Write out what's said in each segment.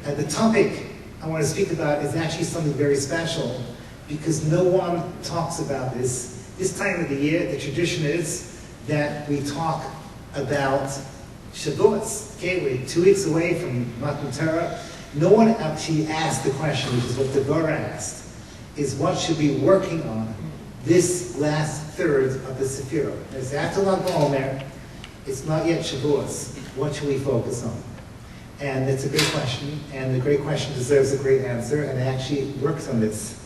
The topic I want to speak about is actually something very special because no one talks about this. This time of the year, the tradition is that we talk about Shavuos. Okay, we're 2 weeks away from Matan Torah. No one actually asked the question, which is what Deborah asked, is what should we be working on this last third of the Sephirah. It's after Lag BaOmer, it's not yet Shavuos. What should we focus on? And it's a great question, and the great question deserves a great answer, and I actually worked on this.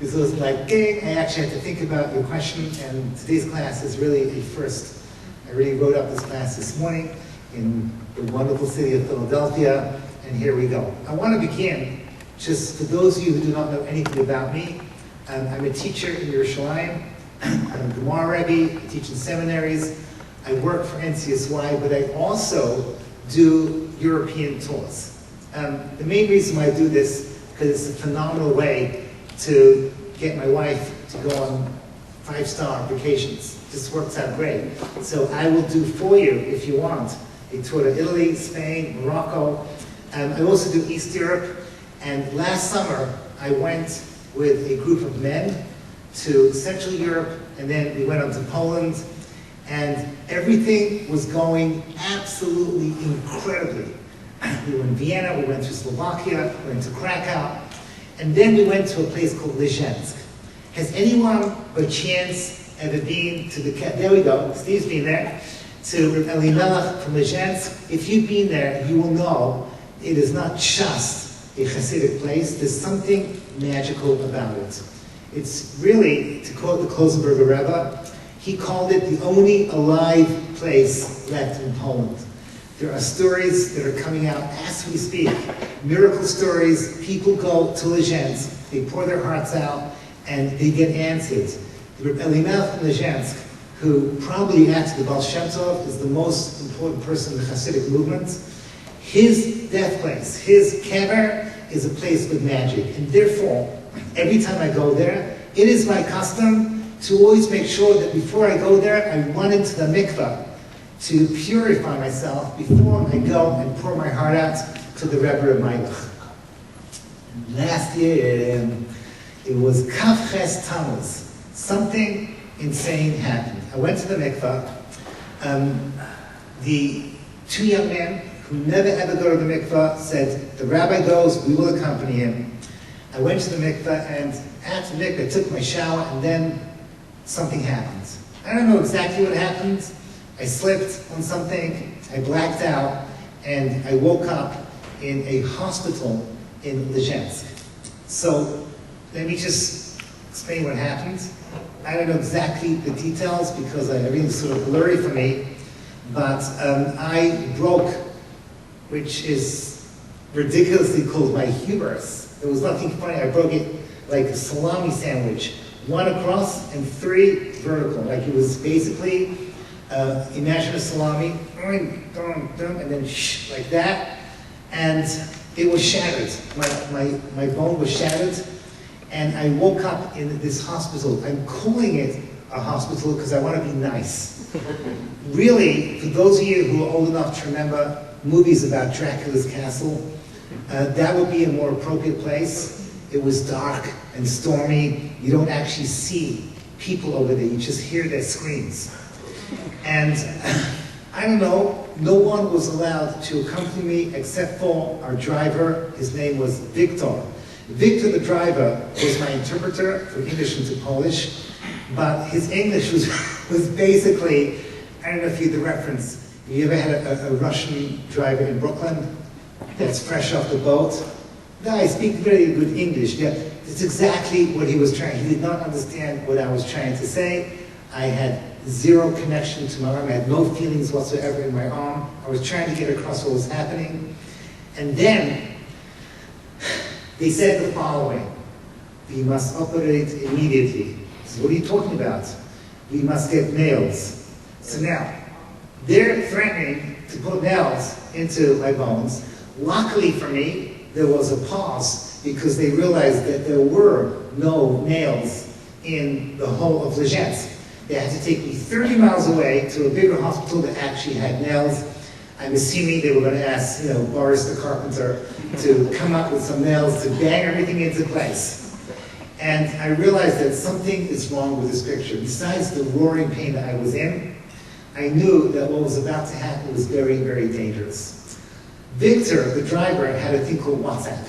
This wasn't like, okay, I actually had to think about your question, and today's class is really a first. I really wrote up this class this morning in the wonderful city of Philadelphia, and here we go. I want to begin, just for those of you who do not know anything about me, I'm a teacher in Yerushalayim. I'm a Gemara Rebbe, I teach in seminaries, I work for NCSY, but I also do European tours. The main reason why I do this, because it's a phenomenal way to get my wife to go on 5-star vacations. This works out great. So I will do for you, if you want, a tour to Italy, Spain, Morocco. I also do East Europe. And last summer, I went with a group of men to Central Europe, and then we went on to Poland. And everything was going absolutely incredibly. We were in Vienna, we went to Slovakia, we went to Krakow, and then we went to a place called Lezhensk. Has anyone, by chance, ever been to the, there we go, Steve's been there, to Reb Elimelech from Lezhensk? If you've been there, you will know it is not just a Hasidic place, there's something magical about it. It's really, to quote the Klosenberger Rebbe, he called it the only alive place left in Poland. There are stories that are coming out as we speak. Miracle stories. People go to Lezhensk, they pour their hearts out, and they get answered. Reb Elimelech from Lezhensk, who probably after the Baal Shem Tov is the most important person in the Hasidic movement, his death place, his kever, is a place with magic. And therefore, every time I go there, it is my custom to always make sure that before I go there, I run into the mikveh to purify myself before I go and pour my heart out to the Rebbe of Meilach. Last year, it was Kaf Ches Tammuz. Something insane happened. I went to the mikveh. The 2 young men who never ever go to the mikveh said, the rabbi goes, we will accompany him. I went to the mikveh, and after the mikveh, I took my shower, and then something happened. I don't know exactly what happened. I slipped on something, I blacked out, and I woke up in a hospital in Lezhensk. So let me just explain what happened. I don't know exactly the details because everything's sort of blurry for me, but I broke, which is ridiculously called my hubris. There was nothing funny. I broke it like a salami sandwich. 1 across and 3 vertical. Like it was basically, imagine a salami, and then shh, like that. And it was shattered. My bone was shattered. And I woke up in this hospital. I'm calling it a hospital because I want to be nice. Really, for those of you who are old enough to remember movies about Dracula's castle, that would be a more appropriate place. It was dark and stormy. You don't actually see people over there. You just hear their screams. And I don't know, no one was allowed to accompany me except for our driver. His name was Victor. Victor, the driver, was my interpreter from English into Polish. But his English was basically, I don't know if you had the reference. Have you ever had a Russian driver in Brooklyn that's fresh off the boat? No, I speak very good English. Yeah, it's exactly what he was trying. He did not understand what I was trying to say. I had zero connection to my arm. I had no feelings whatsoever in my arm. I was trying to get across what was happening. And then they said the following: we must operate immediately. So what are you talking about? We must get nails. So now, they're threatening to put nails into my bones. Luckily for me, there was a pause because they realized that there were no nails in the whole of Lezhensk. They had to take me 30 miles away to a bigger hospital that actually had nails. I'm assuming they were going to ask, Boris the carpenter to come up with some nails to bang everything into place. And I realized that something is wrong with this picture. Besides the roaring pain that I was in, I knew that what was about to happen was very, very dangerous. Victor, the driver, had a thing called WhatsApp.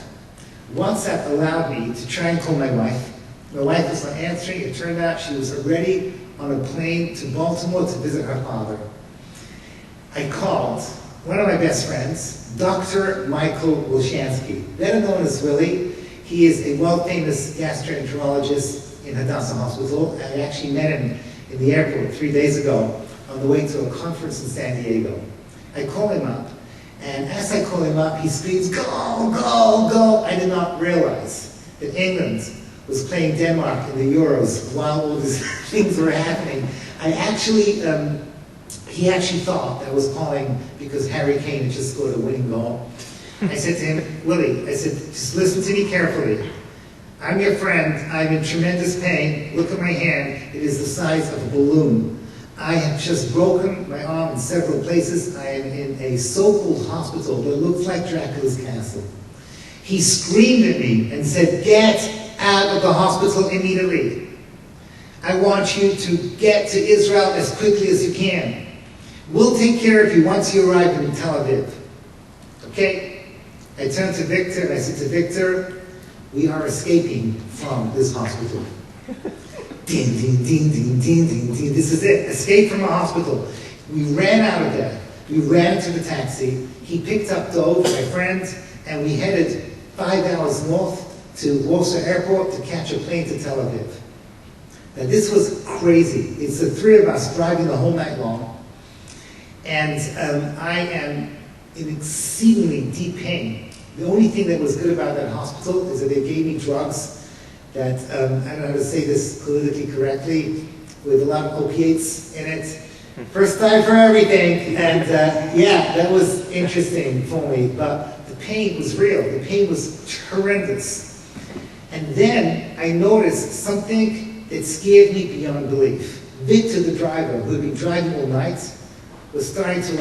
WhatsApp allowed me to try and call my wife. My wife was not answering. It turned out she was already on a plane to Baltimore to visit her father. I called one of my best friends, Dr. Michael Wilshansky, better known as Willie. He is a world-famous gastroenterologist in Hadassah Hospital. I actually met him in the airport 3 days ago on the way to a conference in San Diego. I call him up, and as I call him up, he screams, "Go, go, go!" I did not realize that England was playing Denmark in the Euros while all these things were happening. He actually thought that I was calling because Harry Kane had just scored a winning goal. I said to him, "Willie," I said, "just listen to me carefully. I'm your friend. I'm in tremendous pain. Look at my hand. It is the size of a balloon. I have just broken my arm in several places. I am in a so-called hospital that looks like Dracula's castle." He screamed at me and said, "Get out of the hospital immediately. I want you to get to Israel as quickly as you can. We'll take care of you once you arrive in Tel Aviv." Okay? I turned to Victor and I said to Victor, "We are escaping from this hospital." Ding, ding, ding, ding, ding, ding, ding. This is it. Escape from a hospital. We ran out of there. We ran to the taxi. He picked up Dove, my friend, and we headed 5 hours north to Warsaw Airport to catch a plane to Tel Aviv. Now this was crazy. It's the three of us driving the whole night long. And I am in exceedingly deep pain. The only thing that was good about that hospital is that they gave me drugs that, I don't know how to say this politically correctly, with a lot of opiates in it. First time for everything. And yeah, that was interesting for me. But the pain was real. The pain was horrendous. And then I noticed something that scared me beyond belief. Victor, the driver, who had been driving all night, was starting to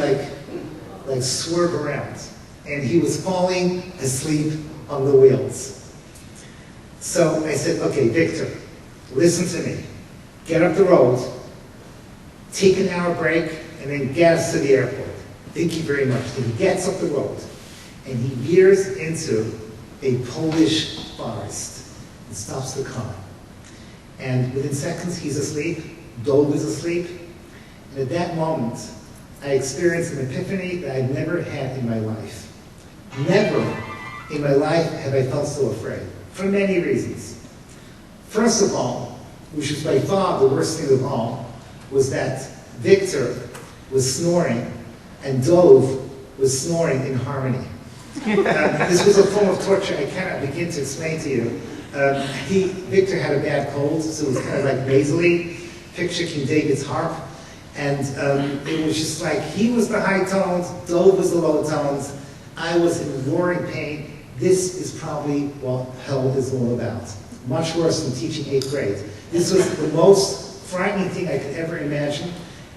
like swerve around. And he was falling asleep on the wheels. So I said, "Okay, Victor, listen to me. Get up the road, take an hour break, and then get us to the airport." "Thank you very much." Then he gets up the road, and he veers into a Polish forest and stops the car. And within seconds, he's asleep. Dove is asleep. And at that moment, I experienced an epiphany that I'd never had in my life. Never in my life have I felt so afraid, for many reasons. First of all, which was by far the worst thing of all, was that Victor was snoring and Dove was snoring in harmony. This was a form of torture I cannot begin to explain to you. Victor had a bad cold, so it was kind of like nasally. Picture King David's harp. And it was just like, he was the high tones, Dove was the low tones. I was in roaring pain. This is probably what hell is all about. Much worse than teaching 8th grade. This was the most frightening thing I could ever imagine.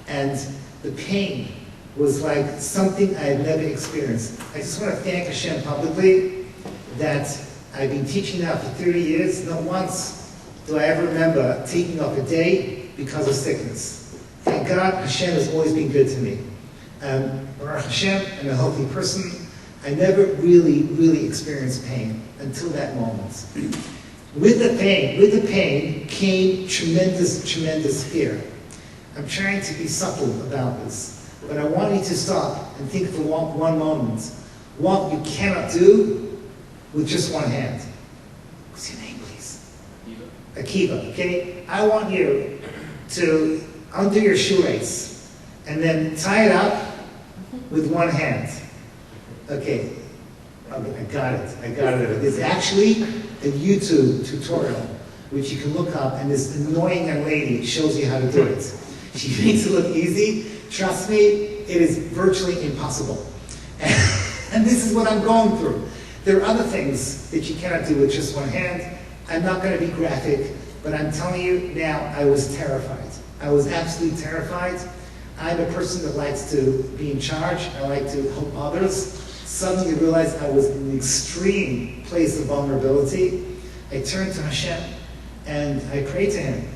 And the pain was like something I had never experienced. I just want to thank Hashem publicly that I've been teaching now for 30 years. Not once do I ever remember taking off a day because of sickness. Thank God, Hashem has always been good to me. Baruch Hashem, I'm a healthy person. I never really experienced pain until that moment. With the pain came tremendous fear. I'm trying to be subtle about this, but I want you to stop and think for one moment what you cannot do with just one hand. What's your name, please? Akiva, okay? I want you to undo your shoelace and then tie it up with one hand. Okay, I got it. There's actually a YouTube tutorial which you can look up, and this annoying young lady shows you how to do it. She makes it look easy. Trust me, it is virtually impossible. And this is what I'm going through. There are other things that you cannot do with just one hand. I'm not going to be graphic, but I'm telling you now, I was terrified. I was absolutely terrified. I'm a person that likes to be in charge. I like to help others. Suddenly I realized I was in an extreme place of vulnerability. I turned to Hashem and I prayed to Him.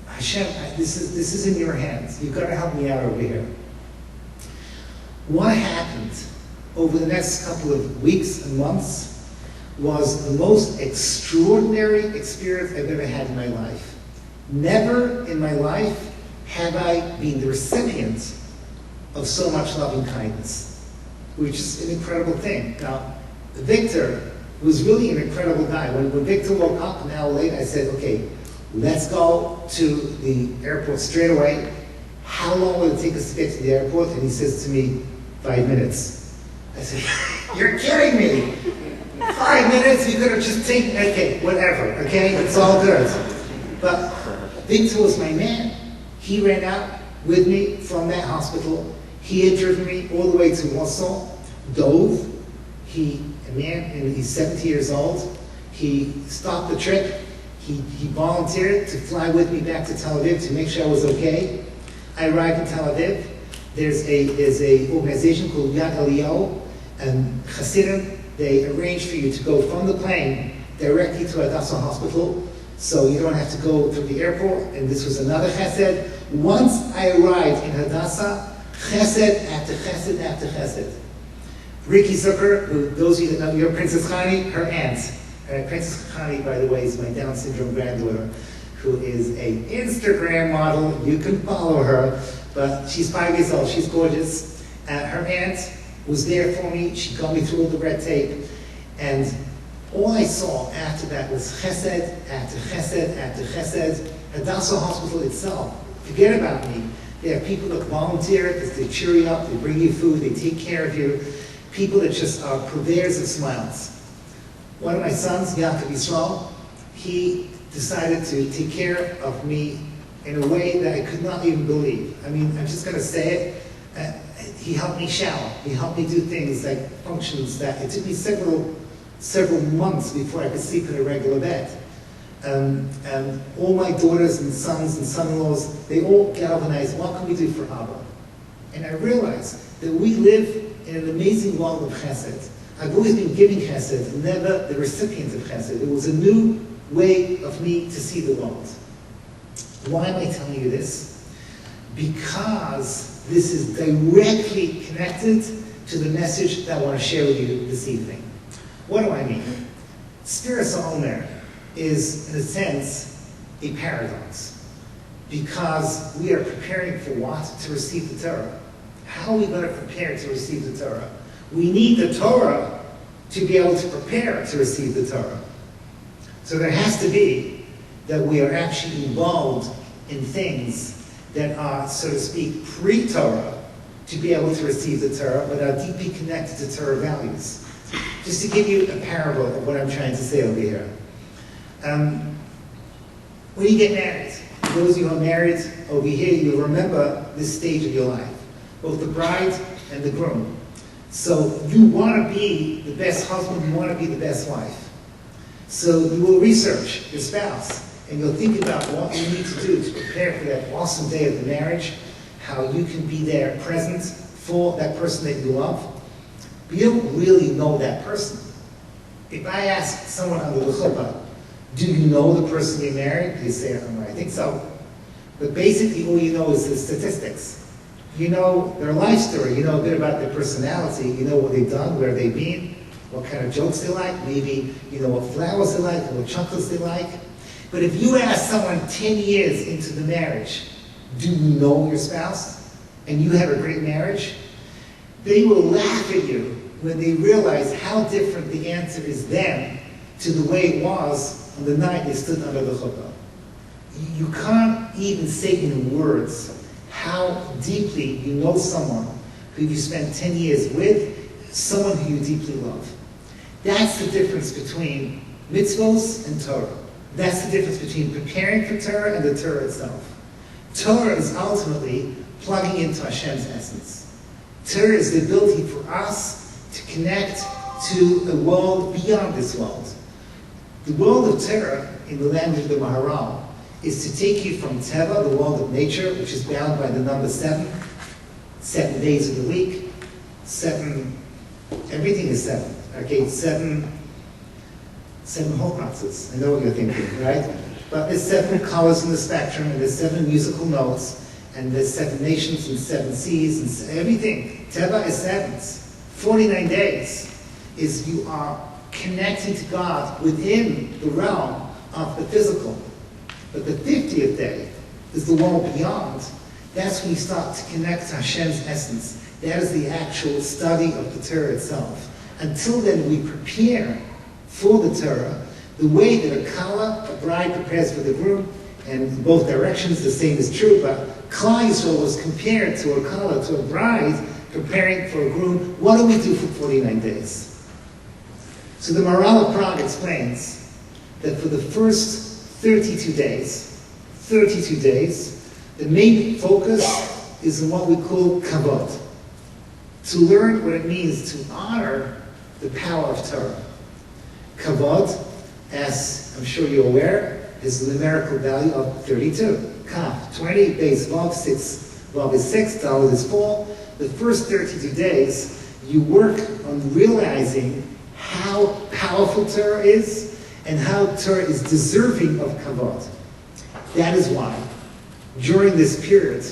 Hashem, this is in your hands. You've got to help me out over here. What happened over the next couple of weeks and months was the most extraordinary experience I've ever had in my life. Never in my life have I been the recipient of so much loving kindness, which is an incredible thing. Now, Victor was really an incredible guy. When Victor woke up an hour later, I said, okay, let's go to the airport straight away. How long will it take us to get to the airport? And he says to me, 5 minutes. I said, you're kidding me. 5 minutes? You could have just taken, okay, whatever, okay? It's all good. But Victor was my man. He ran out with me from that hospital. He had driven me all the way to Warsaw, dove. A man, and he's 70 years old. He stopped the trip. He volunteered to fly with me back to Tel Aviv to make sure I was okay. I arrived in Tel Aviv. There's a organization called Yad Eliyahu and Hasidim. They arrange for you to go from the plane directly to Hadassah Hospital, so you don't have to go through the airport. And this was another chesed. Once I arrived in Hadassah, chesed after chesed after chesed. Ricky Zucker, who those of you that know, your Princess Chani, her aunt. Princess Chani, by the way, is my Down syndrome granddaughter, who is an Instagram model. You can follow her, but she's 5 years old. She's gorgeous. Her aunt was there for me. She got me through all the red tape. And all I saw after that was chesed after chesed after chesed. Hadassah Hospital itself, forget about me. They have people that volunteer, they cheer you up, they bring you food, they take care of you. People that just are purveyors of smiles. One of my sons, Yaakov Yisrael, he decided to take care of me in a way that I could not even believe. I mean, I'm just going to say it. He helped me shower. He helped me do things like functions that it took me several months before I could sleep in a regular bed. And all my daughters and sons and son-in-laws, they all galvanized, what can we do for Abba? And I realized that we live in an amazing world of chesed. I've always been giving chesed, never the recipient of chesed. It was a new way of me to see the world. Why am I telling you this? Because this is directly connected to the message that I want to share with you this evening. What do I mean? Spirit Omer is, in a sense, a paradox. Because we are preparing for what? To receive the Torah. How are we going to prepare to receive the Torah? We need the Torah to be able to prepare to receive the Torah. So there has to be that we are actually involved in things that are, so to speak, pre-Torah to be able to receive the Torah, but are deeply connected to Torah values. Just to give you a parable of what I'm trying to say over here. When you get married, those of you who are married over here, you'll remember this stage of your life. Both the bride and the groom. So you want to be the best husband, you want to be the best wife. So you will research your spouse, and you'll think about what you need to do to prepare for that awesome day of the marriage, how you can be there present for that person that you love. But you don't really know that person. If I ask someone under the chuppah, do you know the person you married? They say, I think so. But basically all you know is the statistics. You know their life story, you know a bit about their personality, you know what they've done, where they've been, what kind of jokes they like, maybe you know what flowers they like, what chocolates they like. But if you ask someone 10 years into the marriage, do you know your spouse, and you have a great marriage, they will laugh at you when they realize how different the answer is then to the way it was on the night they stood under the chuppah. You can't even say in words how deeply you know someone who you spent 10 years with, someone who you deeply love. That's the difference between mitzvos and Torah. That's the difference between preparing for Torah and the Torah itself. Torah is ultimately plugging into Hashem's essence. Torah is the ability for us to connect to a world beyond this world. The world of Torah, in the language of the Maharal, is to take you from Teva, the world of nature, which is bound by the number 7, 7 days of the week, everything is 7. Okay, 7 Horcruxes. I know what you're thinking, right? But there's 7 colors in the spectrum, and there's 7 musical notes, and there's 7 nations and 7 seas and everything. Teva is 7s. 49 days is you are connecting to God within the realm of the physical. But the 50th day is the world beyond. That's when you start to connect to Hashem's essence. That is the actual study of the Torah itself. Until then, we prepare for the Torah the way that a kala, a bride, prepares for the groom, and in both directions the same is true, but Klal Yisrael was compared to a kala, to a bride, preparing for a groom. What do we do for 49 days? So the Maharal of Prague explains that for the first 32 days, the main focus is in what we call kavod, to learn what it means to honor the power of Torah. Kavod, as I'm sure you're aware, is the numerical value of 32. Kaf, 20, base vav, 6, vav is 6, daled is 4. The first 32 days, you work on realizing how powerful Torah is and how Torah is deserving of kavod. That is why, during this period,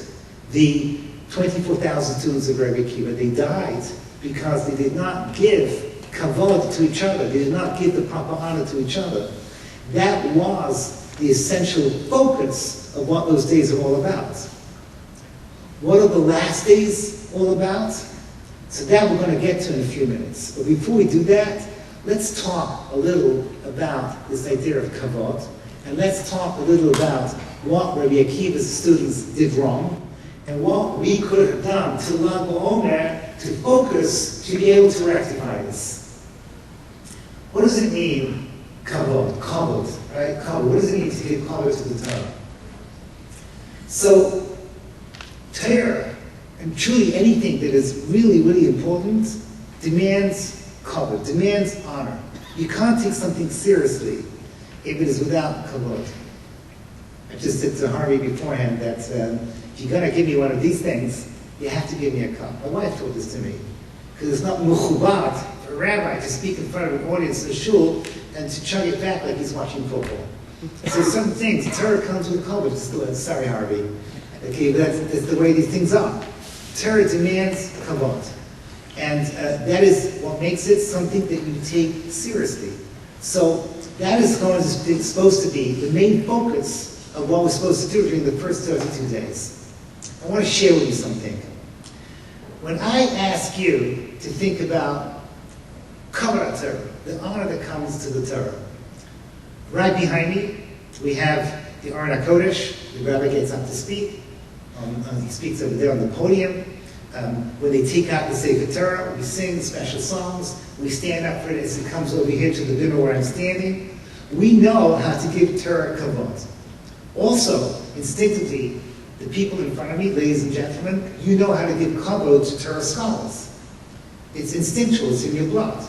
the 24,000 students of Rabbi Akiva, they died because they did not give kavod to each other. They did not give the proper honor to each other. That was the essential focus of what those days are all about. What are the last days all about? So that we're going to get to in a few minutes. But before we do that, let's talk a little about this idea of kavod, and let's talk a little about what Rabbi Akiva's students did wrong, and what we could have done to Lag BaOmer to focus to be able to rectify this. What does it mean, kavod, right? Kavod. What does it mean to give kavod to the Torah? So, Torah, and truly anything that is really, really important, demands kavod, demands honor. You can't take something seriously if it is without kavod. I just said to Harvey beforehand that if you're going to give me one of these things, you have to give me a cup. My wife told this to me. Because it's not mechubad for a rabbi to speak in front of an audience in a shul and to chug it back like he's watching football. So some things, Torah comes with kavod. Sorry, Harvey. Okay, but that's the way these things are. Torah demands kavod. And that is what makes it something that you take seriously. So that is supposed to be the main focus of what we're supposed to do during the first 32 days. I want to share with you something. When I ask you to think about kavod Torah, the honor that comes to the Torah, right behind me we have the Aron HaKodesh. The rabbi gets up to speak. He speaks over there on the podium. When they take out the Sefer Torah, we sing special songs. We stand up for it as it comes over here to the bimah where I'm standing. We know how to give Torah kavod. Also, instinctively, the people in front of me, ladies and gentlemen, you know how to give kavod to Torah scholars. It's instinctual, it's in your blood.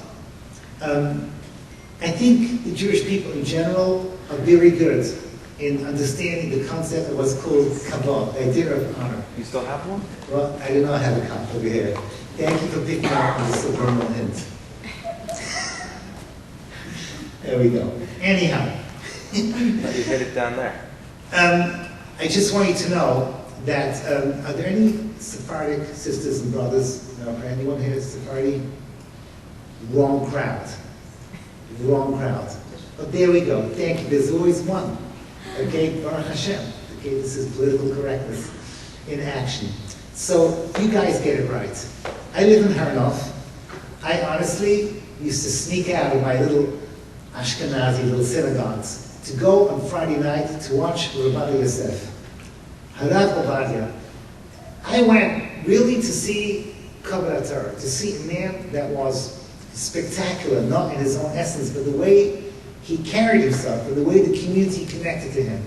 I think the Jewish people in general are very good in understanding the concept of what's called kavod, the idea of honor. You still have one? Well, I do not have a cup over here. Thank you for picking up on the subliminal hint. There we go. Anyhow. You hit it down there. I just want you to know that, are there any Sephardic sisters and brothers? No, anyone here is Sephardi? Wrong crowd. Wrong crowd. But there we go. Thank you. There's always one. Okay, Baruch Hashem. Okay, this is political correctness in action. So you guys get it right. I live in Harnoff. I honestly used to sneak out of my little Ashkenazi little synagogues to go on Friday night to watch Rabbi Yosef, Harav Ovadia. I went really to see kavod Torah, to see a man that was spectacular, not in his own essence, but the way he carried himself, and the way the community connected to him.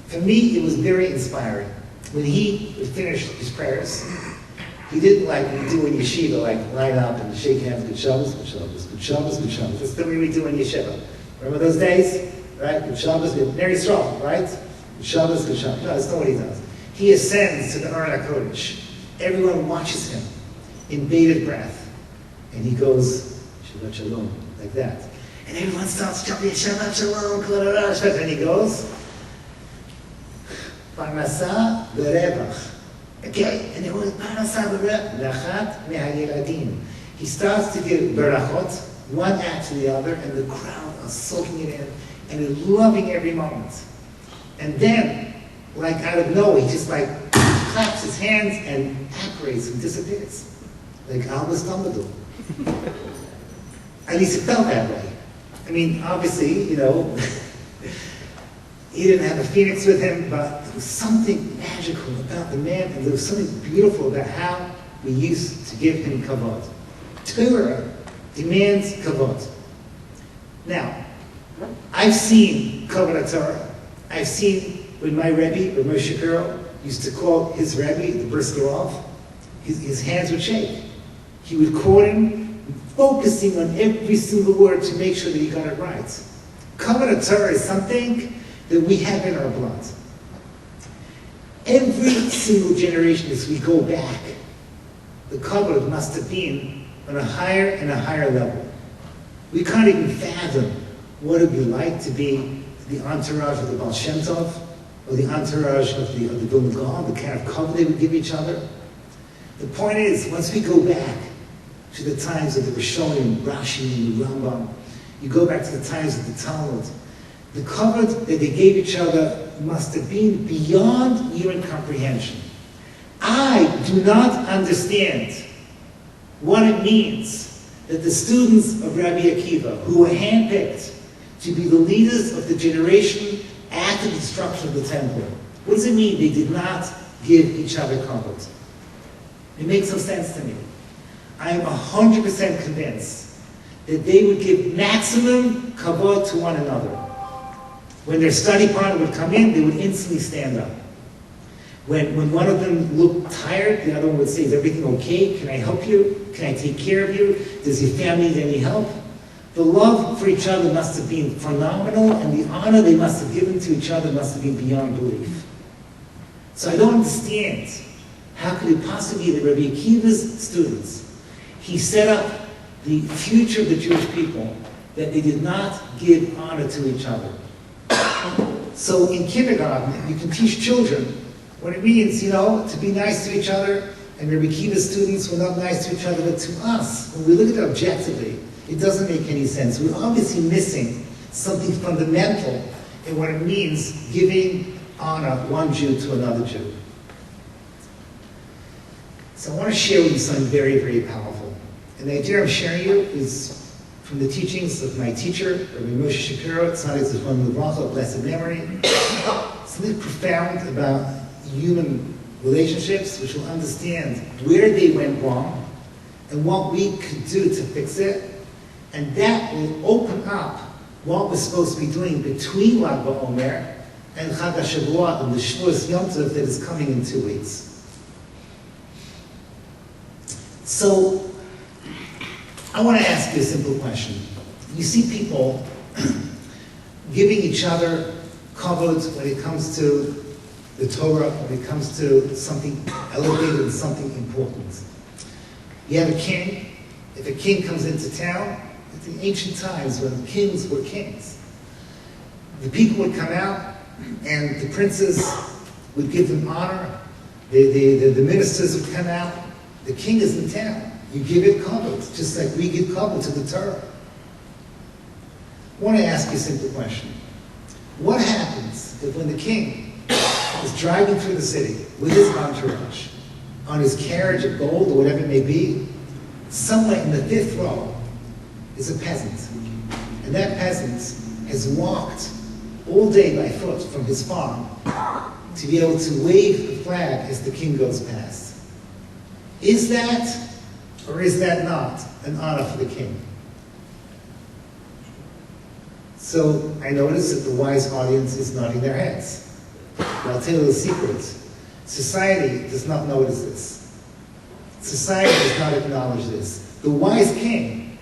For me, it was very inspiring. When he would finish his prayers, he didn't like we do in yeshiva, like line up and shake hands, good Shabbos, good Shabbos, good Shabbos, good Shabbos. That's the way we do in yeshiva. Remember those days? Right? Good Shabbos, very strong, right? Good Shabbos, good Shabbos. No, that's not what he does. He ascends to the Aron HaKodesh. everyone watches him in bated breath. And he goes, Shabbat Shalom, like that. And everyone starts jumping, Shabbat Shalom, and he goes, Parnasa v'revach. Okay, and it was Parnasa v'revach, Nachat me'hayiradim. He starts to give berachot, one after the other, and the crowd are soaking it in, and they're loving every moment. And then, like out of nowhere, he just like claps his hands and evaporates and disappears. Like Albus Dumbledore. At least it felt that way. I mean, obviously, you know, he didn't have a phoenix with him, but there was something magical about the man, and there was something beautiful about how we used to give him kavod. Torah demands kavod. Now, I've seen kavod Torah. I've seen when my Rebbe, Rav Moshe Shapiro, used to call his Rebbe, the Briskerov, his hands would shake. He would quote him, focusing on every single word to make sure that he got it right. Kavod Torah is something that we have in our blood. Every single generation, as we go back, the kavod must have been on a higher and a higher level. We can't even fathom what it would be like to be the entourage of the Baal Shem Tov, or the entourage of the Vilna Gaon, the kind of kavod they would give each other. The point is, once we go back to the times of the Rishonim, Rashi, and the Rambam, you go back to the times of the Talmud, the kavod that they gave each other must have been beyond human comprehension. I do not understand what it means that the students of Rabbi Akiva, who were handpicked to be the leaders of the generation after the destruction of the temple, what does it mean they did not give each other kavod? It makes no sense to me. I am 100% convinced that they would give maximum kavod to one another. When their study partner would come in, they would instantly stand up. When one of them looked tired, the other one would say, is everything okay? Can I help you? Can I take care of you? Does your family need any help? The love for each other must have been phenomenal, and the honor they must have given to each other must have been beyond belief. So I don't understand, how could it possibly be that Rabbi Akiva's students, he set up the future of the Jewish people, that they did not give honor to each other. So in kindergarten, you can teach children what it means, you know, to be nice to each other, and Rabbi Akiva's students were not nice to each other, but to us, when we look at it objectively, it doesn't make any sense. We're obviously missing something fundamental in what it means giving honor one Jew to another Jew. So I want to share with you something very, very powerful. And the idea I'm sharing you is from the teachings of my teacher, Rabbi Moshe Shapiro, Tzaddik Zichron Livracha, of blessed memory. Something profound about human relationships, which will understand where they went wrong and what we could do to fix it. And that will open up what we're supposed to be doing between Lag BaOmer and Chag HaShavuot and the Shavuos Yom Tov that is coming in 2 weeks. So, I want to ask you a simple question. You see people giving each other kavod when it comes to the Torah, when it comes to something elevated and something important. You have a king. If a king comes into town, in ancient times when kings were kings, the people would come out and the princes would give them honor, the ministers would come out, the king is in town, you give it kavod, just like we give kavod to the Torah. I want to ask you a simple question. What happens if when the king is driving through the city with his entourage, on his carriage of gold or whatever it may be, somewhere in the 5th row is a peasant. And that peasant has walked all day by foot from his farm to be able to wave the flag as the king goes past. Is that, or is that not, an honor for the king? So I notice that the wise audience is nodding their heads. But I'll tell you the secret. Society does not notice this. Society does not acknowledge this. The wise king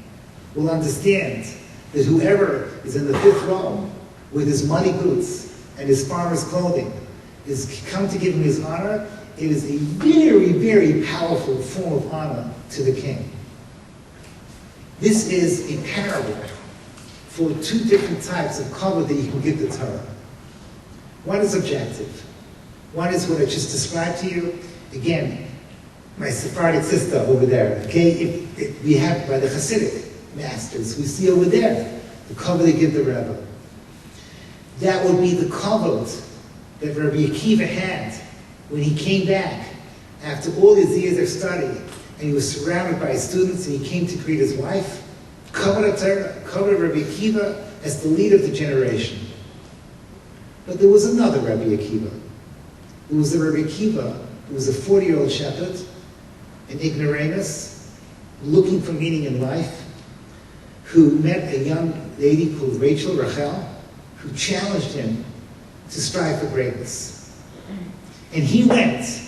will understand that whoever is in the 5th row with his muddy boots and his farmer's clothing is come to give him his honor, it is a very, very powerful form of honor to the king. This is a parable for two different types of cover that you can give the Torah. One is objective. One is what I just described to you. Again, my Sephardic sister over there, okay, if we have by the Hasidic masters, we see over there the cover they give the Rebbe. That would be the cover that Rabbi Akiva had when he came back after all his years of study, and he was surrounded by his students, and he came to greet his wife. Covered Rabbi Akiva as the leader of the generation. But there was another Rabbi Akiva. There was the Rabbi Akiva who was a 40-year-old shepherd, an ignoramus, looking for meaning in life, who met a young lady called Rachel, who challenged him to strive for greatness. And he went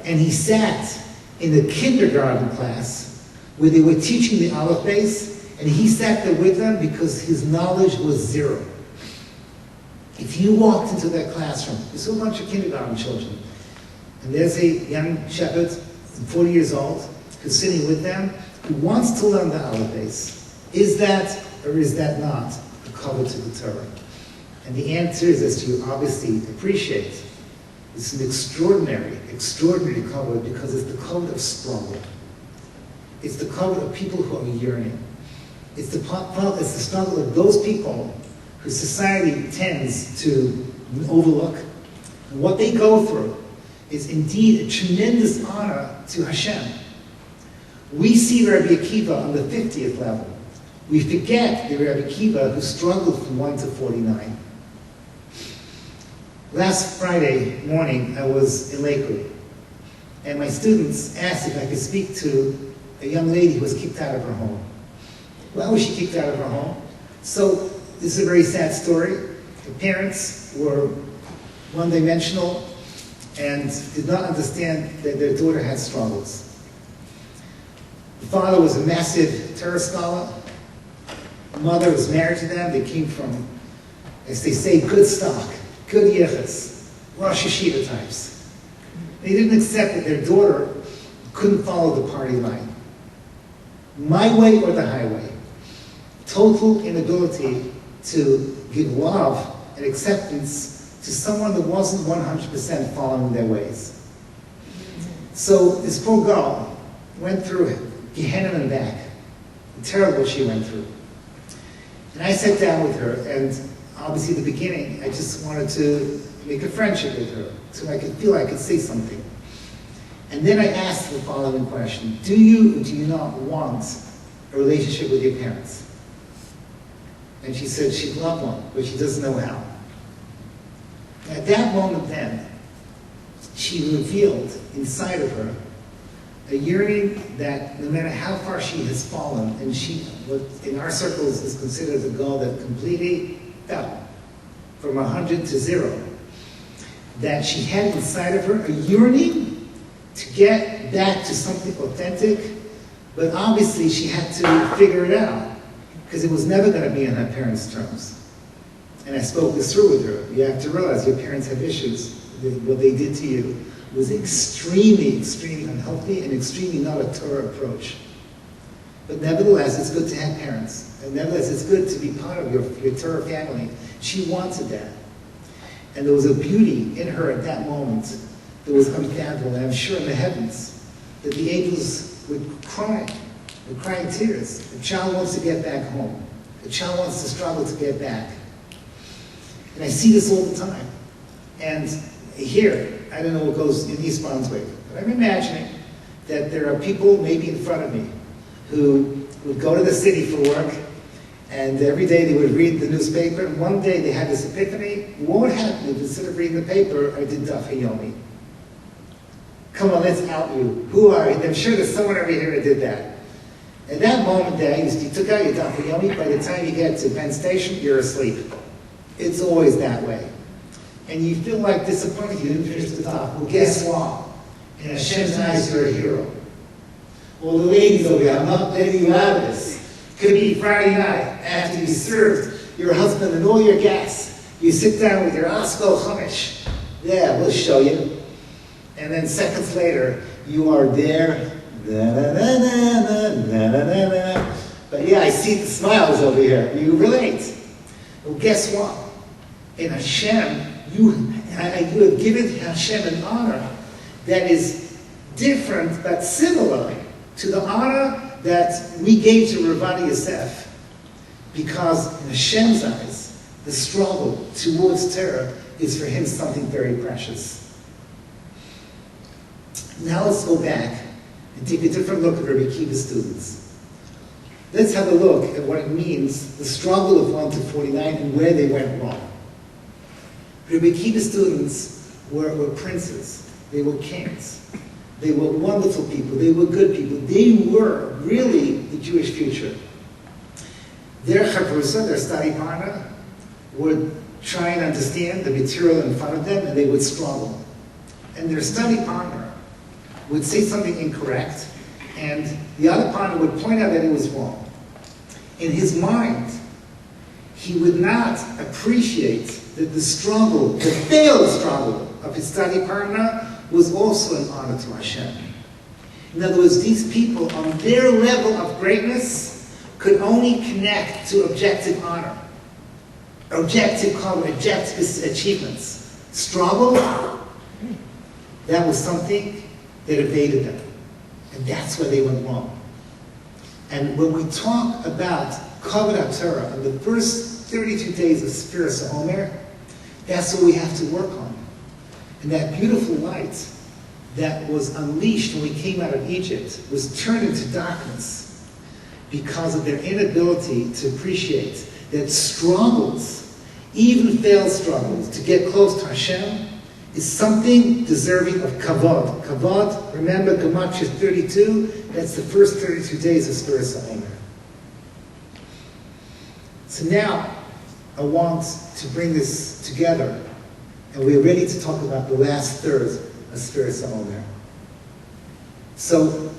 and he sat in the kindergarten class where they were teaching the Aleph base, and he sat there with them because his knowledge was zero. If you walked into that classroom, you saw a bunch of kindergarten children, and there's a young shepherd, 40 years old, who's sitting with them, who wants to learn the Aleph base. Is that, or is that not, a cover to the Torah? And the answer is, as you obviously appreciate, it's an extraordinary, extraordinary cover because it's the cover of struggle. It's the cover of people who are yearning. It's the struggle of those people who society tends to overlook. And what they go through is indeed a tremendous honor to Hashem. We see Rabbi Akiva on the 50th level. We forget the Rabbi Akiva who struggled from 1 to 49. Last Friday morning, I was in Lakewood, and my students asked if I could speak to a young lady who was kicked out of her home. Why was she kicked out of her home? So, this is a very sad story. Her parents were one-dimensional and did not understand that their daughter had struggles. The father was a massive Torah scholar. The mother was married to them. They came from, as they say, good stock, good yichus, Rosh Hashiva types. They didn't accept that their daughter couldn't follow the party line. My way or the highway. Total inability to give love and acceptance to someone that wasn't 100% following their ways. So this poor girl went through it, Gehenna and back. Terrible she went through. And I sat down with her, and obviously at the beginning, I just wanted to make a friendship with her so I could feel I could say something. And then I asked the following question: do you or do you not want a relationship with your parents? And she said she'd love one, but she doesn't know how. At that moment then, she revealed inside of her a yearning that no matter how far she has fallen, and she, what in our circles is considered a girl that completely fell from 100 to 0, that she had inside of her a yearning to get back to something authentic, but obviously she had to figure it out, because it was never going to be on her parents' terms. And I spoke this through with her. You have to realize your parents have issues. What they did to you was extremely, extremely unhealthy and extremely not a Torah approach. But nevertheless, it's good to have parents. And nevertheless, it's good to be part of your Torah family. She wanted that. And there was a beauty in her at that moment that was unfathomable. And I'm sure in the heavens that the angels would cry. They're crying tears. The child wants to get back home. The child wants to struggle to get back. And I see this all the time. And here, I don't know what goes in East Brunswick, but I'm imagining that there are people maybe in front of me who would go to the city for work, and every day they would read the newspaper, and one day they had this epiphany: what would happen if instead of reading the paper, I did Daf Yomi? Come on, let's out you. Who are you? I'm sure there's someone over here that did that. At that moment there, you took out your Daf Yomi, by the time you get to Penn Station, you're asleep. It's always that way. And you feel like disappointed you didn't finish the Daf. Well, guess what? In Hashem's eyes, you're a hero. Well, the ladies over here, I'm not letting you out of this. Could be Friday night, after you served your husband and all your guests. You sit down with your Askol Chumash. Yeah, we'll show you. And then seconds later, you are there. But yeah, I see the smiles over here. You relate. Well, guess what? In Hashem, you have given Hashem an honor that is different but similar to the honor that we gave to Ravadi Yosef, because in Hashem's eyes, the struggle towards Torah is for him something very precious. Now let's go back and take a different look at Rabbi Akiva's students. Let's have a look at what it means, the struggle of 1 to 49 and where they went wrong. Rabbi Akiva's students were princes. They were kings. They were wonderful people. They were good people. They were really the Jewish future. Their chavrusa, their study partner, would try and understand the material in front of them, and they would struggle. And their study partner would say something incorrect, and the other partner would point out that it was wrong. In his mind, he would not appreciate that the struggle, the failed struggle of his study partner was also an honor to Hashem. In other words, these people on their level of greatness could only connect to objective honor, objective achievements. Struggle, that was something that evaded them. And that's where they went wrong. And when we talk about Kavod Torah on the first 32 days of Sfiras HaOmer, that's what we have to work on. And that beautiful light that was unleashed when we came out of Egypt was turned into darkness because of their inability to appreciate that struggles, even failed struggles, to get close to Hashem is something deserving of kavod. Kavod, remember, Gematria 32, that's the first 32 days of Sfiras HaOmer. So now, I want to bring this together, and we're ready to talk about the last third of Sfiras HaOmer. So,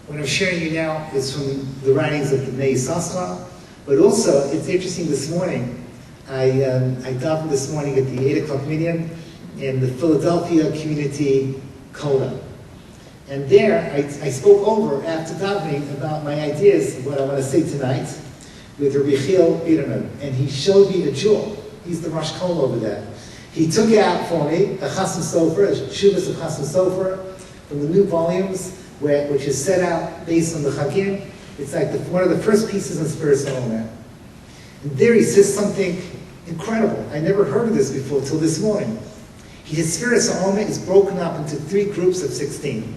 what I'm sharing you now is from the writings of the Bnei Yissaschar, but also, it's interesting this morning, I davened this morning at the 8 o'clock minyan in the Philadelphia Community Coda. And there, I spoke over, after davening, about my ideas of what I want to say tonight with Rabbi Chiel Biederman. And he showed me a jewel. He's the Rosh Kol over there. He took out for me a Chasam Sofer, a Shuvas of Chasam Sofer, from the new volumes, which is set out based on the Chagim. It's like one of the first pieces in Sfiras HaOmer. And there he says something incredible. I never heard of this before till this morning. His Sfiras HaOmer is broken up into 3 groups of 16.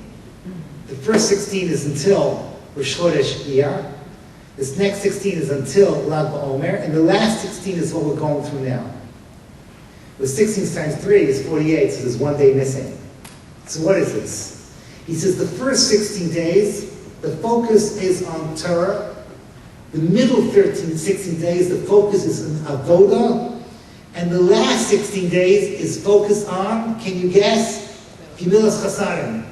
The first 16 is until Rosh Chodesh Iyar. This next 16 is until Lag BaOmer, and the last 16 is what we're going through now. With 16 times 3 is 48, so there's 1 day missing. So what is this? He says the first 16 days, the focus is on Torah. The middle 16 days, the focus is on Avodah. And the last 16 days is focused on, can you guess? Gemilas Chasadim.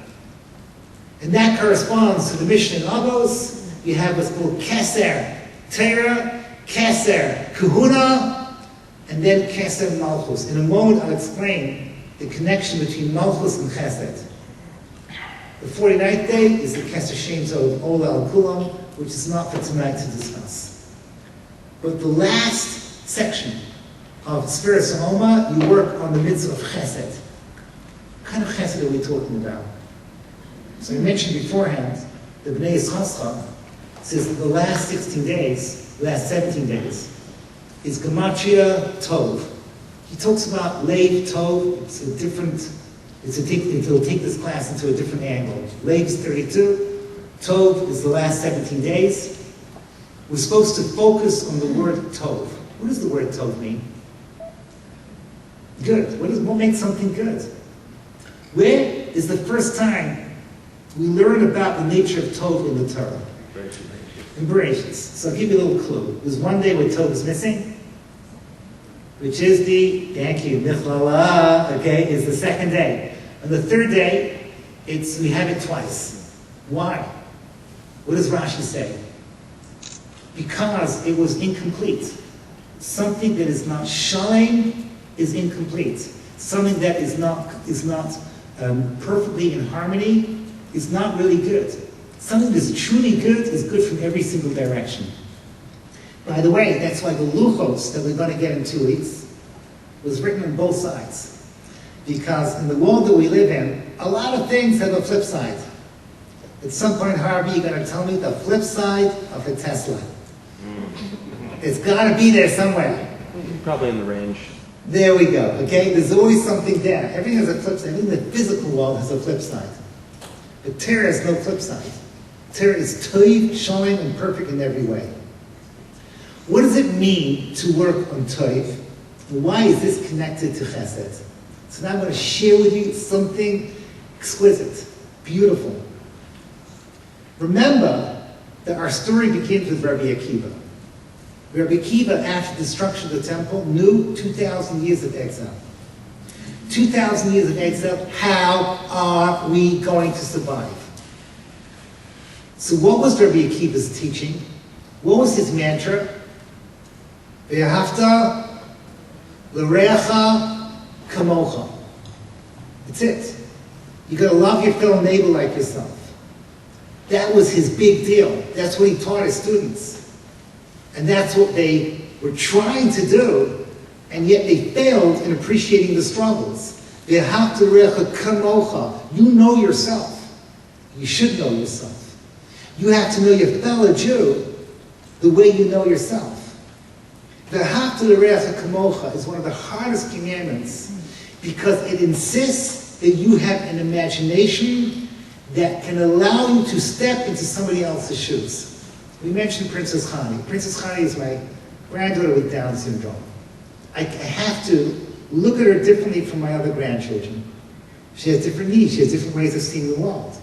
And that corresponds to the Mishnah in Avos. You have what's called Keser Torah, Keser Kahuna, and then Keser Malchus. In a moment I'll explain the connection between Malchus and Chesed. The 49th day is the Keser Shem Zod Ola Al Kulam, which is not for tonight to discuss. But the last section of Sfiras HaOmer, you work on the mitzvah of Chesed. What kind of Chesed are we talking about? So I mentioned beforehand, the Bnei Yissaschar says that the last 16 days, last 17 days, is Gematria Tov. He talks about Leiv Tov. He'll take this class into a different angle. Leiv is 32. Tov is the last 17 days. We're supposed to focus on the word Tov. What does the word Tov mean? Good. What makes something good? Where is the first time we learn about the nature of Tov in the Torah? In Bereshit. So I'll give you a little clue. There's 1 day where Tov is missing, which is thank you, Michlala, okay, is the second day. On the third day, we have it twice. Why? What does Rashi say? Because it was incomplete. Something that is not shalem is incomplete. Something that is not perfectly in harmony is not really good. Something that's truly good is good from every single direction. By the way, that's why the luchos that we're going to get in 2 weeks was written on both sides. Because in the world that we live in, a lot of things have a flip side. At some point, Harvey, you're going to tell me the flip side of a Tesla. It's got to be there somewhere. Probably in the range. There we go, okay? There's always something there. Everything has a flip side. Even the physical world has a flip side. But Torah has no flip side. Torah is toiv, shalom, and perfect in every way. What does it mean to work on toiv? And why is this connected to chesed? So now I'm going to share with you something exquisite, beautiful. Remember that our story begins with Rabbi Akiva. Rabbi Akiva, after the destruction of the temple, knew 2,000 years of exile. 2,000 years of exile, how are we going to survive? So what was Rabbi Akiva's teaching? What was his mantra? Ve'ahavta l'reacha kamocha. That's it. You got to love your fellow neighbor like yourself. That was his big deal. That's what he taught his students. And that's what they were trying to do, and yet they failed in appreciating the struggles. Ve'ahavta l'reacha kamocha. You know yourself. You should know yourself. You have to know your fellow Jew the way you know yourself. Ve'ahavta l'reacha kamocha is one of the hardest commandments because it insists that you have an imagination that can allow you to step into somebody else's shoes. We mentioned Princess Chani. Princess Chani is my granddaughter with Down syndrome. I have to look at her differently from my other grandchildren. She has different needs. She has different ways of seeing the world.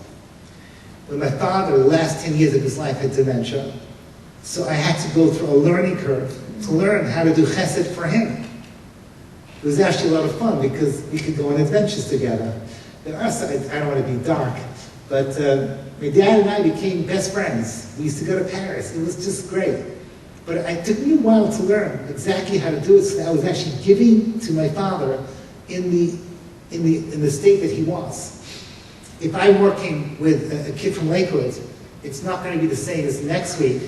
When my father, the last 10 years of his life, had dementia, so I had to go through a learning curve to learn how to do chesed for him. It was actually a lot of fun because we could go on adventures together. There are some, I don't want to be dark, but my dad and I became best friends. We used to go to Paris. It was just great. But it took me a while to learn exactly how to do it, so that I was actually giving to my father in the state that he was. If I'm working with a kid from Lakewood, it's not going to be the same as next week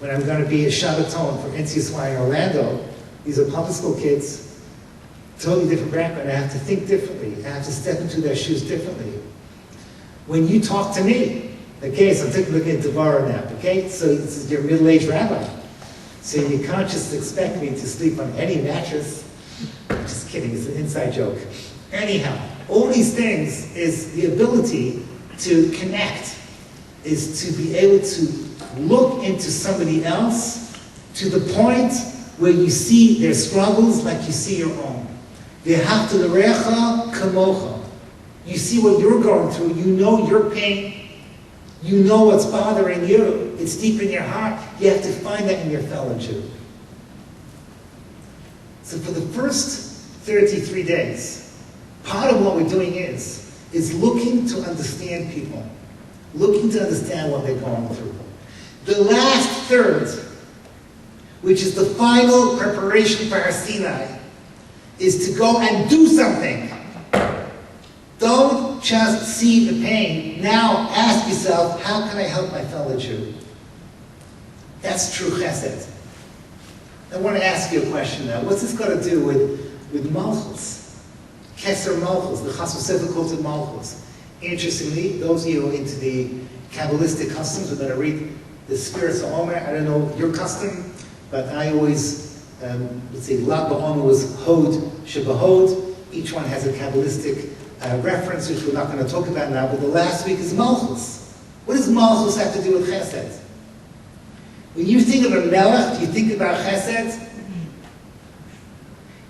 when I'm going to be a Shabbaton for NCSY in Orlando. These are public school kids, totally different background. I have to think differently. I have to step into their shoes differently. When you talk to me, okay, so I'm taking a look at Devorah now, okay? So this is your middle-aged rabbi. So you can't just expect me to sleep on any mattress. I'm just kidding, it's an inside joke. Anyhow, all these things is the ability to connect, is to be able to look into somebody else to the point where you see their struggles like you see your own. Ve'ahavta l'reacha kamocha. You see what you're going through. You know your pain. You know what's bothering you. It's deep in your heart. You have to find that in your fellow Jew. So for the first 33 days, part of what we're doing is looking to understand people, looking to understand what they're going through. The last third, which is the final preparation for our SINAI, is to go and do something. Don't just see the pain. Now ask yourself, how can I help my fellow Jew? That's true chesed. I want to ask you a question now. What's this got to do with Malchus? Keser Malchus, the Chassid Sefer calls it Malchus. Interestingly, those of you who are into the Kabbalistic customs are going to read the spirits of Omer. I don't know your custom, but I always, let's say, Lag BaOmer was Hod Shebahod. Each one has a Kabbalistic reference, which we're not going to talk about now, but the last week is Malchus. What does Malchus have to do with Chesed? When you think of a Melech, do you think about Chesed?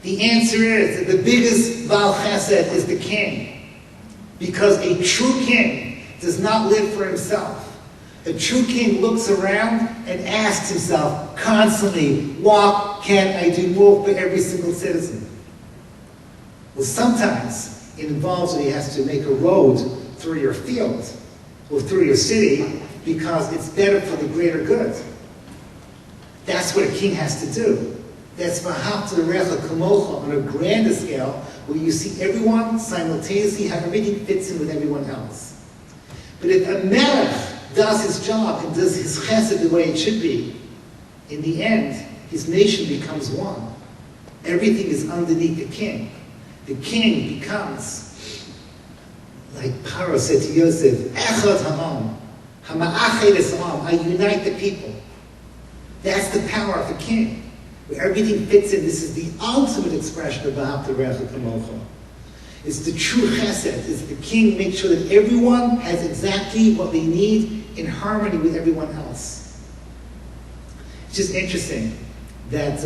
The answer is that the biggest Baal Chesed is the king. Because a true king does not live for himself. A true king looks around and asks himself constantly, what can I do more for every single citizen? Well, sometimes it involves that he has to make a road through your field or through your city because it's better for the greater good. That's what a king has to do. That's V'ahavta L'recha Kamocha on a grander scale, where you see everyone simultaneously, how everything fits in with everyone else. But if a melech does his job and does his chesed the way it should be, in the end, his nation becomes one. Everything is underneath the king. The king becomes, like Paro said to Yosef, Echad ha'am, hama'ached es'am, I unite the people. That's the power of a king, where everything fits in. This is the ultimate expression of V'ahavta L'recha Kamocha. It's the true chesed. It's the king makes sure that everyone has exactly what they need in harmony with everyone else. It's just interesting that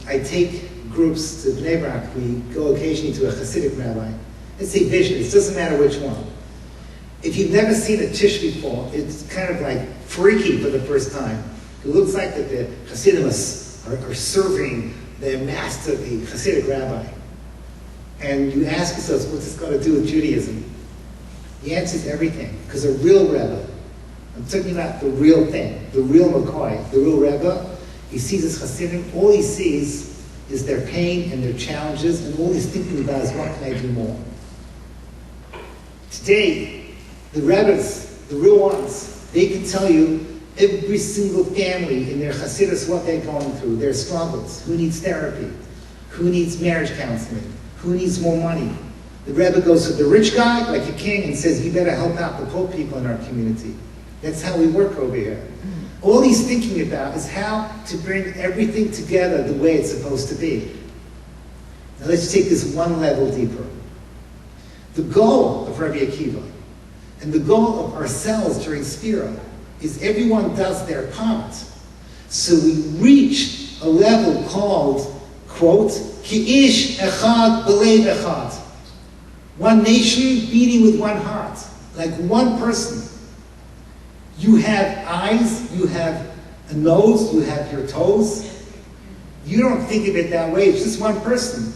I take groups to Bnei Brak. We go occasionally to a Hasidic rabbi. Let's say vision. It doesn't matter which one. If you've never seen a tish before, it's kind of like freaky for the first time. It looks like that the Hasidim are serving their master, the Hasidic rabbi. And you ask yourself, what's this got to do with Judaism? The answer is everything. Because a real Rebbe, I'm talking about the real thing, the real McCoy, the real Rebbe, he sees his Hasidim, all he sees is their pain and their challenges, and all he's thinking about is, what can I do more? Today, the Rebbes, the real ones, they can tell you every single family in their Hasidus what they're going through, their struggles, who needs therapy, who needs marriage counseling, who needs more money. The Rebbe goes to the rich guy, like a king, and says, you better help out the poor people in our community. That's how we work over here. All he's thinking about is how to bring everything together the way it's supposed to be. Now let's take this one level deeper. The goal of Rabbi Akiva, and the goal of ourselves during Sphira, is everyone does their part. So we reach a level called, quote, Ki ish echad b'lev echad. One nation beating with one heart, like one person. You have eyes, you have a nose, you have your toes. You don't think of it that way, it's just one person.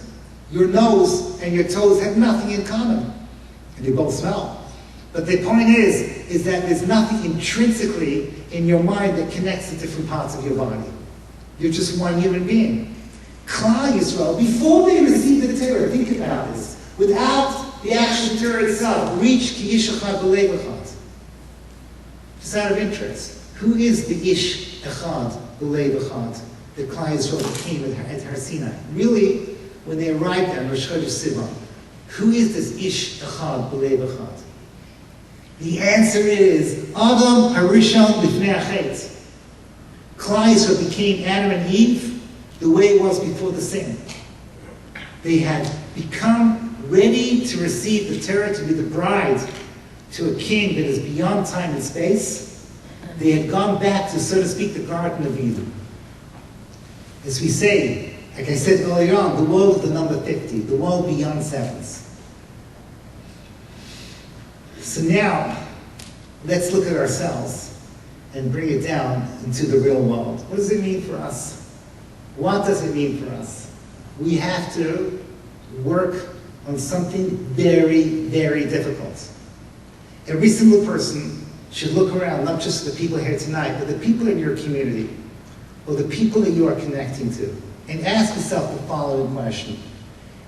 Your nose and your toes have nothing in common. And they both smell. But the point is that there's nothing intrinsically in your mind that connects the different parts of your body. You're just one human being. Klal Yisrael, before they received the Torah, think about this, without the actual Torah itself, reach Ki ish echad b'lev echad. Just out of interest, who is the ish echad b'lev echad that Klal Yisrael became at Har Sinai? Really, when they arrived there, Rosh Chodesh Sivan, who is this ish echad b'lev echad? The answer is Adam Harishon B'fnei Achet. Klal Yisrael became Adam and Eve the way it was before the sin. They had become ready to receive the Torah, to be the bride to a king that is beyond time and space. They had gone back to, so to speak, the Garden of Eden. As we say, like I said earlier on, the world is the number 50, the world beyond sevens. So now, let's look at ourselves and bring it down into the real world. What does it mean for us? What does it mean for us? We have to work on something very, very difficult. Every single person should look around, not just the people here tonight, but the people in your community, or the people that you are connecting to, and ask yourself the following question.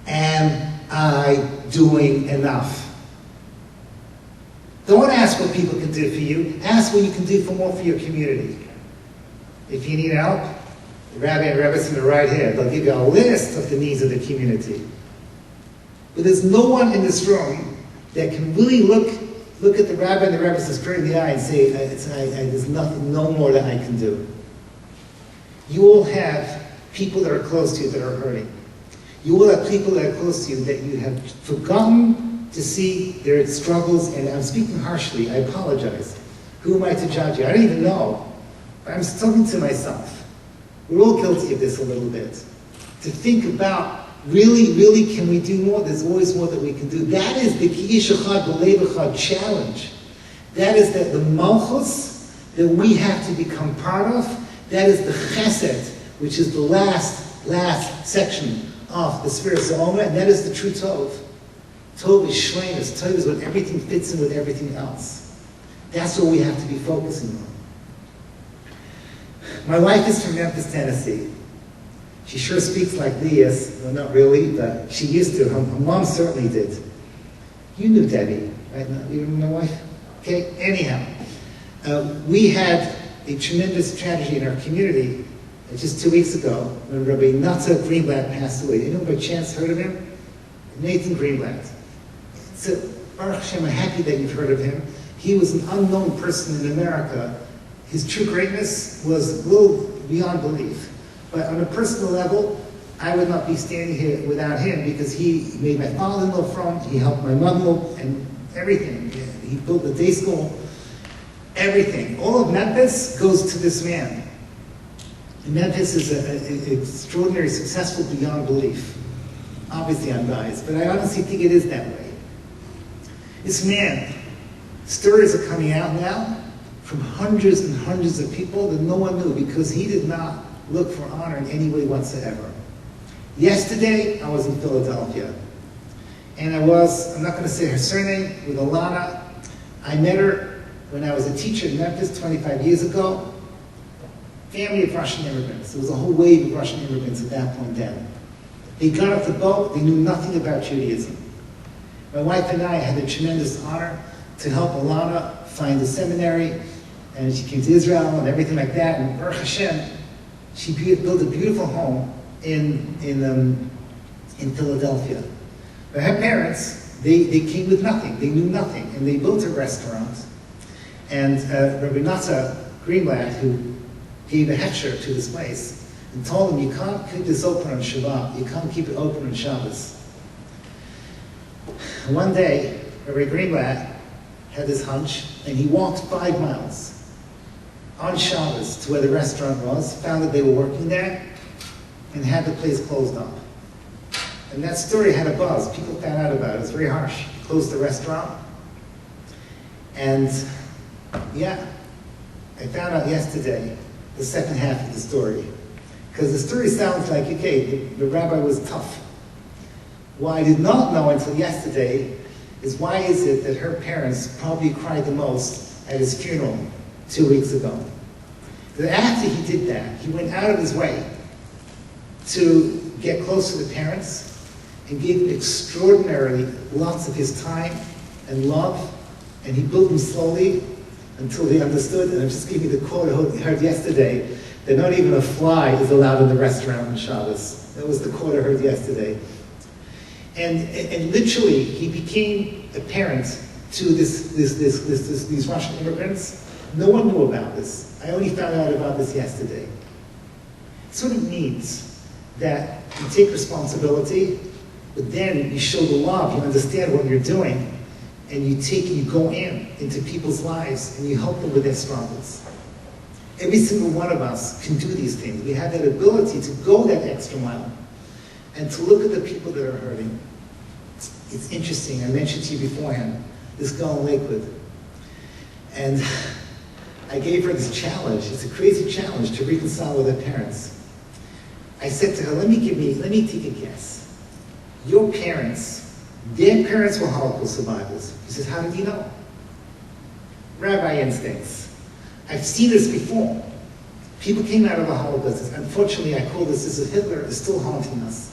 Am I doing enough? Don't ask what people can do for you. Ask what you can do for more for your community. If you need help, the rabbi and rabbis are right here. They'll give you a list of the needs of the community. But there's no one in this room that can really look at the rabbi and the rabbis straight in the eye and say, there's nothing, no more that I can do. You all have people that are close to you that are hurting. You will have people that are close to you that you have forgotten to see their struggles, and I'm speaking harshly, I apologize. Who am I to judge you? I don't even know. But I'm talking to myself. We're all guilty of this a little bit. To think about, really, can we do more? There's always more that we can do. That is the Ki ish echad b'lev echad challenge. That is the malchus that we have to become part of. That is the chesed, which is the last section of the Sfiras HaOmer, and that is the true Tov. Tov is shleimus. Tov is when everything fits in with everything else. That's what we have to be focusing on. My wife is from Memphis, Tennessee. She sure speaks like Leah's. Well, not really, but she used to. Her mom certainly did. You knew Debbie, right? You remember my wife? Okay, anyhow. We had a tremendous tragedy in our community just 2 weeks ago when Rabbi Nata Greenblatt passed away. Anyone by chance heard of him? Nathan Greenblatt. So, Baruch Hashem, I'm happy that you've heard of him. He was an unknown person in America. His true greatness was a little beyond belief. But on a personal level, I would not be standing here without him because he made my father-in-law from, he helped my mother-in-law, and everything. He built the day school, everything. All of Memphis goes to this man. And Memphis is an extraordinary, successful beyond belief. Obviously I'm biased, but I honestly think it is that way. This man, stories are coming out now from hundreds and hundreds of people that no one knew because he did not look for honor in any way whatsoever. Yesterday, I was in Philadelphia. And I'm not going to say her surname, with Alana. I met her when I was a teacher in Memphis 25 years ago. Family of Russian immigrants. There was a whole wave of Russian immigrants at that point then. They got off the boat, they knew nothing about Judaism. My wife and I had the tremendous honor to help Alana find a seminary, and she came to Israel and everything like that, and Baruch Hashem, she built a beautiful home in Philadelphia. But her parents, they came with nothing, they knew nothing, and they built a restaurant. And Rabbi Nata Greenblatt, who gave a hechsher to this place, and told them, you can't keep this open on Shabbat, you can't keep it open on Shabbos. One day, Rabbi Greenblatt had this hunch, and he walked 5 miles on Shabbos to where the restaurant was, found that they were working there, and had the place closed up. And that story had a buzz. People found out about it. It was very harsh. He closed the restaurant. And yeah, I found out yesterday the second half of the story. Because the story sounds like, okay, the rabbi was tough. What I did not know until yesterday is why is it that her parents probably cried the most at his funeral 2 weeks ago. Because after he did that, he went out of his way to get close to the parents and gave them extraordinarily lots of his time and love, and he built them slowly until they understood. And I'm just giving you the quote I heard yesterday, that not even a fly is allowed in the restaurant on Shabbos. That was the quote I heard yesterday. And literally, he became a parent to these Russian immigrants. No one knew about this. I only found out about this yesterday. It sort of means that you take responsibility, but then you show the love, you understand what you're doing, and you go into people's lives, and you help them with their struggles. Every single one of us can do these things. We have that ability to go that extra mile and to look at the people that are hurting. It's interesting, I mentioned to you beforehand, this girl in Lakewood. And I gave her this challenge. It's a crazy challenge to reconcile with her parents. I said to her, let me take a guess. Your parents, their parents were Holocaust survivors. She says, how did you know? Rabbi instincts. I've seen this before. People came out of the Holocaust. Unfortunately, I call this as Hitler is still haunting us.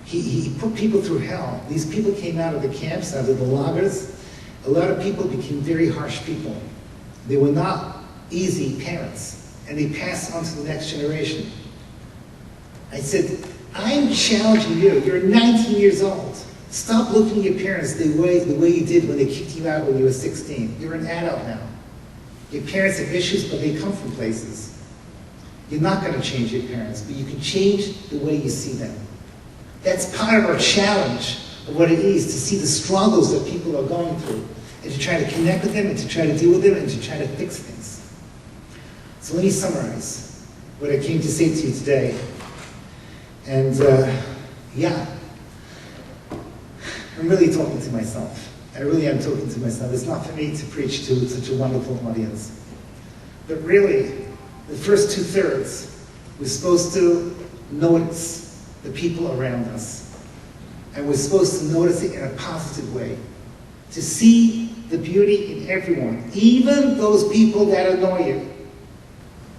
He put people through hell. These people came out of the camps, out of the lagers. A lot of people became very harsh people. They were not easy parents, and they passed on to the next generation. I said, I'm challenging you. You're 19 years old. Stop looking at your parents the way you did when they kicked you out when you were 16. You're an adult now. Your parents have issues, but they come from places. You're not going to change your parents, but you can change the way you see them. That's part of our challenge of what it is to see the struggles that people are going through, and to try to connect with them, and to try to deal with them, and to try to fix things. So let me summarize what I came to say to you today. And yeah, I'm really talking to myself. I really am talking to myself. It's not for me to preach to such a wonderful audience. But really, the first 2/3, we're supposed to notice the people around us. And we're supposed to notice it in a positive way. To see the beauty in everyone, even those people that annoy you.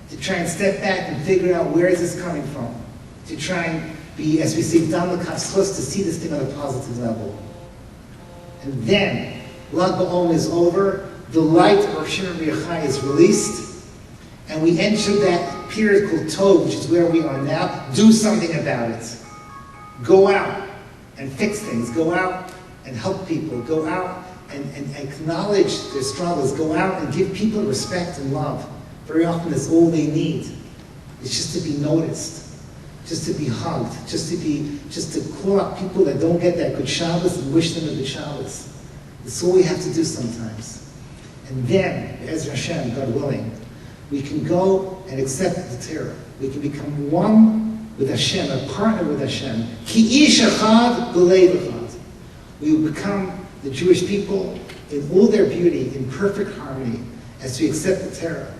To try and step back and figure out where is this coming from. to try and be, as we say, down the close to see this thing on a positive level. And then, Lag BaOmer is over, the light of Rosh Hashanah is released, and we enter that period called Tov, which is where we are now. Do something about it. Go out and fix things. Go out and help people. Go out and acknowledge their struggles. Go out and give people respect and love. Very often that's all they need. It's just to be noticed, just to be hugged, just to call out people that don't get that good Shabbos and wish them a good Shabbos. That's all we have to do sometimes. And then, Ezra Hashem, God willing, we can go and accept the Torah. We can become one with Hashem, a partner with Hashem. Ki ish echad b'leiv echad. We will become the Jewish people in all their beauty, in perfect harmony, as we accept the Torah.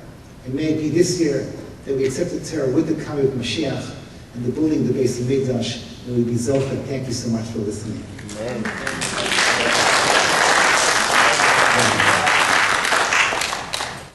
And may it be this year that we accept the Torah with the coming of Mashiach and the building of the Beis Hamikdash, and we be Zochah. Thank you so much for listening. Amen.